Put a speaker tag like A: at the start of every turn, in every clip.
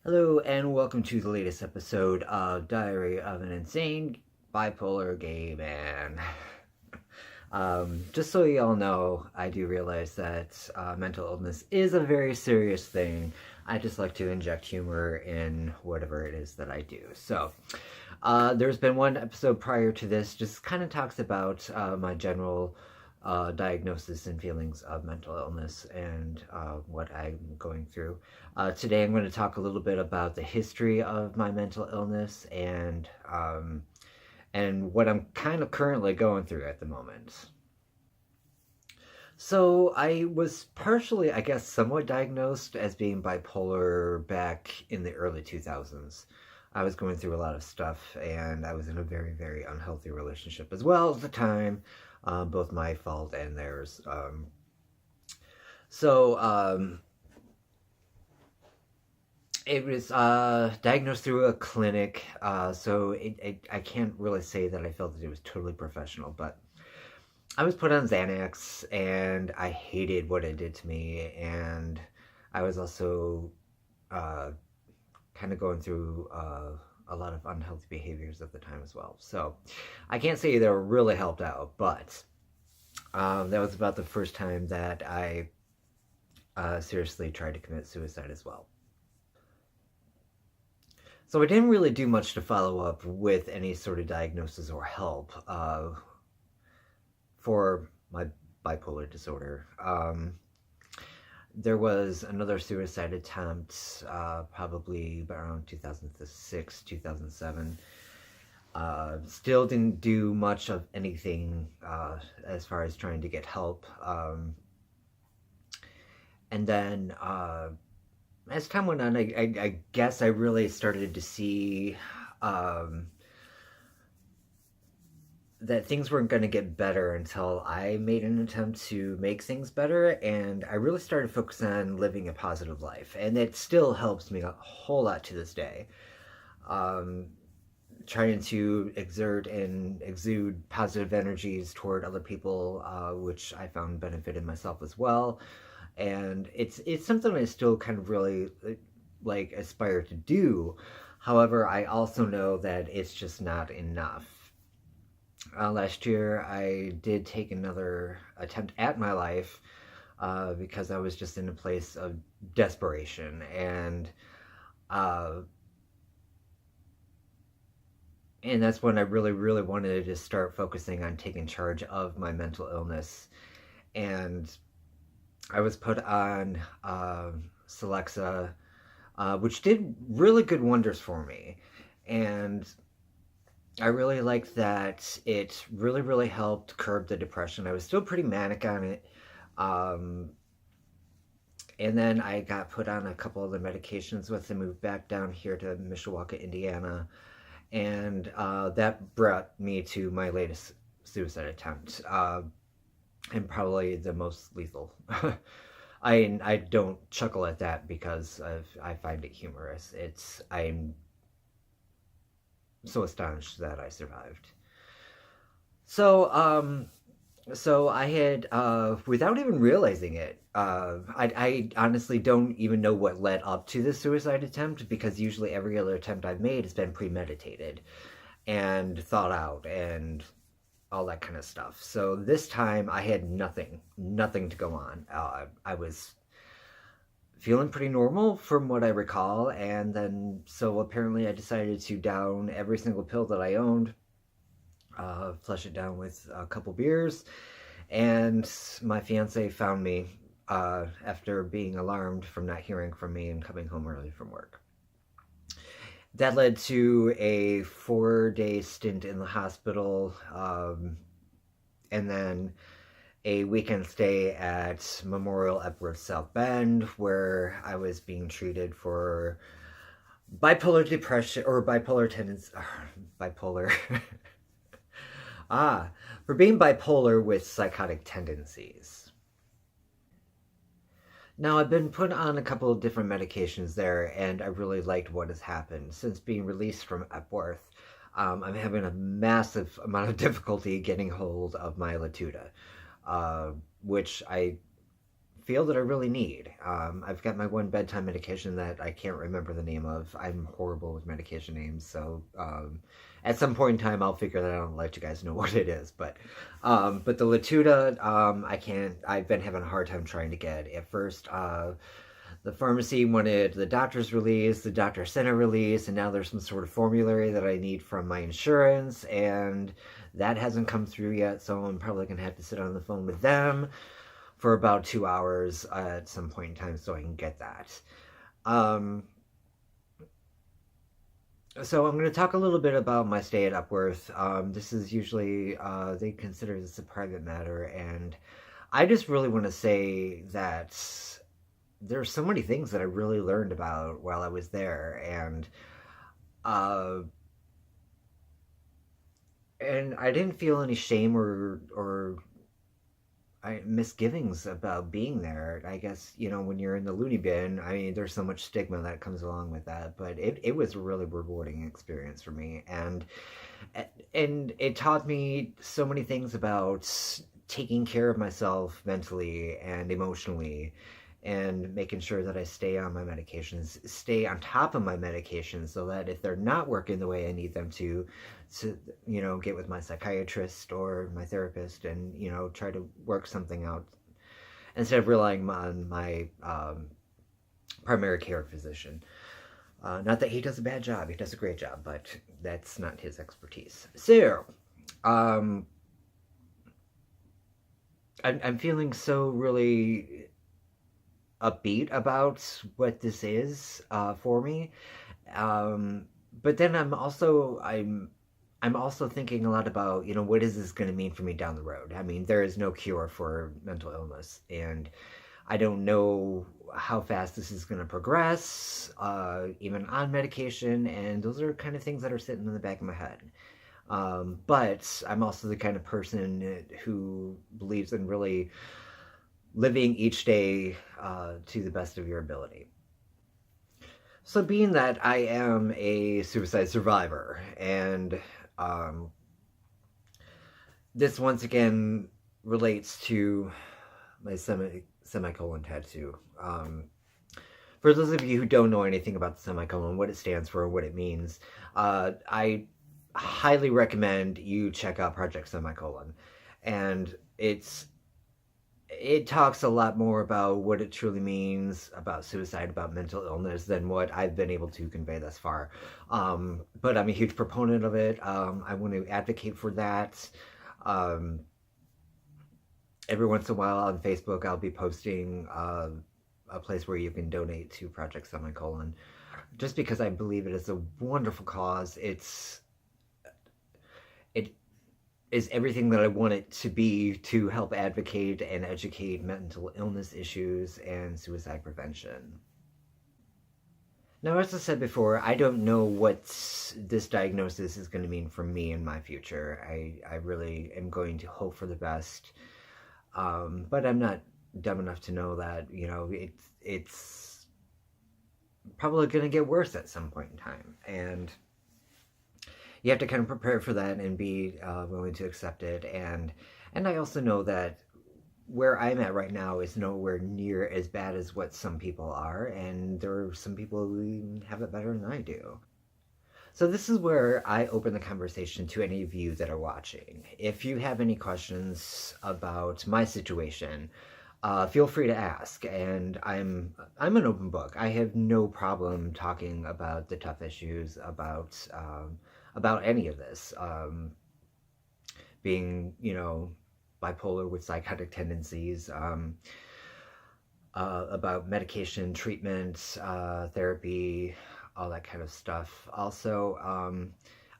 A: Hello, and welcome to the latest episode of Diary of an Insane Bipolar Gay Man. Just so you all know, I do realize that mental illness is a very serious thing. I just like to inject humor in whatever it is that I do. There's been one episode prior to this, just kind of talks about my general diagnosis and feelings of mental illness and what I'm going through. Today, I'm going to talk a little bit about the history of my mental illness and what I'm kind of currently going through at the moment. So I was partially, I guess, somewhat diagnosed as being bipolar back in the early 2000s. I was going through a lot of stuff, and I was in a very, very unhealthy relationship as well at the time, both my fault and theirs. So it was diagnosed through a clinic, I can't really say that I felt that it was totally professional, but I was put on Xanax, and I hated what it did to me, and I was also uh, kind of going through a lot of unhealthy behaviors at the time as well. So I can't say they were really helped out, but that was about the first time that I seriously tried to commit suicide as well. So I didn't really do much to follow up with any sort of diagnosis or help for my bipolar disorder. There was another suicide attempt, probably around 2006, 2007. Still didn't do much of anything as far as trying to get help. And then as time went on, I guess I really started to see um, that things weren't going to get better until I made an attempt to make things better. And I really started focusing on living a positive life. And it still helps me a whole lot to this day. Um, Trying to exert and exude positive energies toward other people, which I found benefited myself as well. And it's something I still kind of really like aspire to do. However, I also know that it's just not enough. Last year, I did take another attempt at my life because I was just in a place of desperation, uh, and that's when I really, really wanted to start focusing on taking charge of my mental illness. And I was put on Celexa, which did really good wonders for me. And I really liked that it really, really helped curb the depression. I was still pretty manic on it. Um, and then I got put on a couple of the medications with and moved back down here to Mishawaka, Indiana. And that brought me to my latest suicide attempt, and probably the most lethal. I don't chuckle at that because I find it humorous. I'm so astonished that I survived. So so I had without even realizing it, I honestly don't even know what led up to this suicide attempt because usually every other attempt I've made has been premeditated and thought out and all that kind of stuff. So this time I had nothing to go on. I was feeling pretty normal from what I recall, and then so apparently I decided to down every single pill that I owned, flush it down with a couple beers, and my fiance found me after being alarmed from not hearing from me and coming home early from work. That led to a 4-day stint in the hospital, and then a weekend stay at Memorial Epworth South Bend, where I was being treated for bipolar depression or bipolar tendency. Bipolar. For being bipolar with psychotic tendencies. Now, I've been put on a couple of different medications there, and I really liked what has happened. Since being released from Epworth, I'm having a massive amount of difficulty getting hold of my Latuda, which I feel that I really need. I've got my one bedtime medication that I can't remember the name of. I'm horrible with medication names, so at some point in time I'll figure that out and let you guys know what it is. But the Latuda, I can't. I've been having a hard time trying to get. At first, the pharmacy wanted the doctor's release, the doctor sent a release, and now there's some sort of formulary that I need from my insurance, and that hasn't come through yet, so I'm probably going to have to sit on the phone with them for about 2 hours at some point in time so I can get that. Um, so I'm going to talk a little bit about my stay at Upworth. This is usually, they consider this a private matter, and I just really want to say that there's so many things that I really learned about while I was there, uh, and I didn't feel any shame or misgivings about being there. I guess, when you're in the loony bin, I mean, there's so much stigma that comes along with that, but it was a really rewarding experience for me, and it taught me so many things about taking care of myself mentally and emotionally, and making sure that I stay on my medications, stay on top of my medications, so that if they're not working the way I need them to get with my psychiatrist or my therapist and try to work something out instead of relying on my primary care physician. Not that he does a bad job; he does a great job, but that's not his expertise. So, um, I'm feeling so really upbeat about what this is for me. Um, but then I'm also thinking a lot about what is this going to mean for me down the road. I mean, there is no cure for mental illness, and I don't know how fast this is going to progress, even on medication, and those are kind of things that are sitting in the back of my head. But I'm also the kind of person who believes in really living each day to the best of your ability. So, being that I am a suicide survivor, and um, this once again relates to my semicolon tattoo. For those of you who don't know anything about the semicolon, what it stands for, what it means, I highly recommend you check out Project Semicolon. And it talks a lot more about what it truly means about suicide, about mental illness, than what I've been able to convey thus far. But I'm a huge proponent of it. I want to advocate for that. Um, every once in a while on Facebook, I'll be posting a place where you can donate to Project Semicolon, just because I believe it is a wonderful cause. It is everything that I want it to be to help advocate and educate mental illness issues and suicide prevention. Now, as I said before, I don't know what this diagnosis is going to mean for me in my future. I really am going to hope for the best, but I'm not dumb enough to know that it's probably going to get worse at some point in time, and you have to kind of prepare for that and be willing to accept it. And I also know that where I'm at right now is nowhere near as bad as what some people are, and there are some people who have it better than I do. So this is where I open the conversation to any of you that are watching. If you have any questions about my situation, feel free to ask, and I'm an open book. I have no problem talking about the tough issues about any of this. Being bipolar with psychotic tendencies, about medication, treatment, therapy, all that kind of stuff. Also,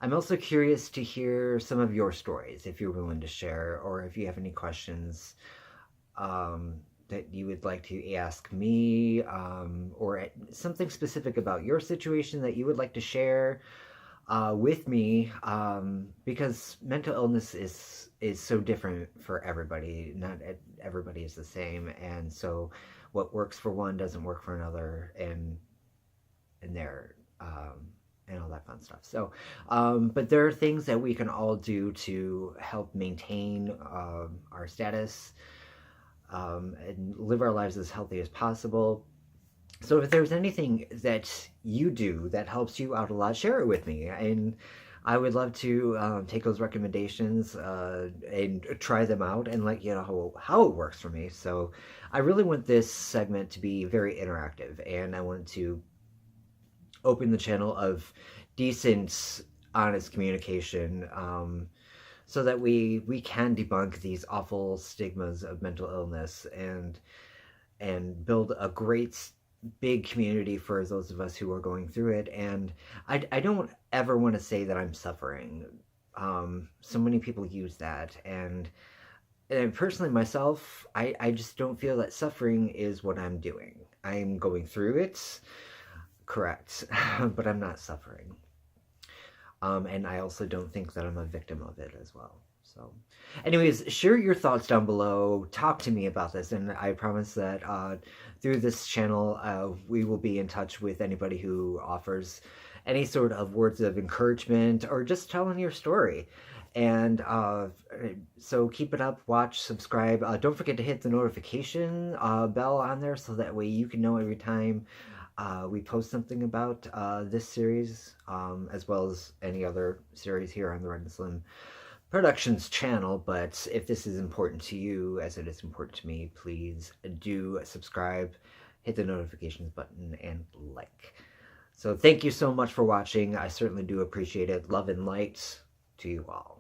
A: I'm also curious to hear some of your stories if you're willing to share, or if you have any questions that you would like to ask me, or something specific about your situation that you would like to share with me, because mental illness is so different for everybody. Not everybody is the same, and so what works for one doesn't work for another, and there and all that fun stuff. So, but there are things that we can all do to help maintain our status, and live our lives as healthy as possible. So if there's anything that you do that helps you out a lot, share it with me. And I would love to take those recommendations and try them out and let you know how it works for me. So I really want this segment to be very interactive, and I want to open the channel of decent, honest communication, so that we can debunk these awful stigmas of mental illness and build a great big community for those of us who are going through it. And I don't ever want to say that I'm suffering. So many people use that, and personally myself, I just don't feel that suffering is what I'm doing. I'm going through it, correct, but I'm not suffering. And I also don't think that I'm a victim of it as well. So, anyways, share your thoughts down below. Talk to me about this, and I promise that through this channel, we will be in touch with anybody who offers any sort of words of encouragement or just telling your story. And so keep it up, watch, subscribe. Don't forget to hit the notification bell on there so that way you can know every time we post something about this series, as well as any other series here on the Red and Slymm Productions channel. But if this is important to you, as it is important to me, please do subscribe, hit the notifications button, and like. So thank you so much for watching. I certainly do appreciate it. Love and light to you all.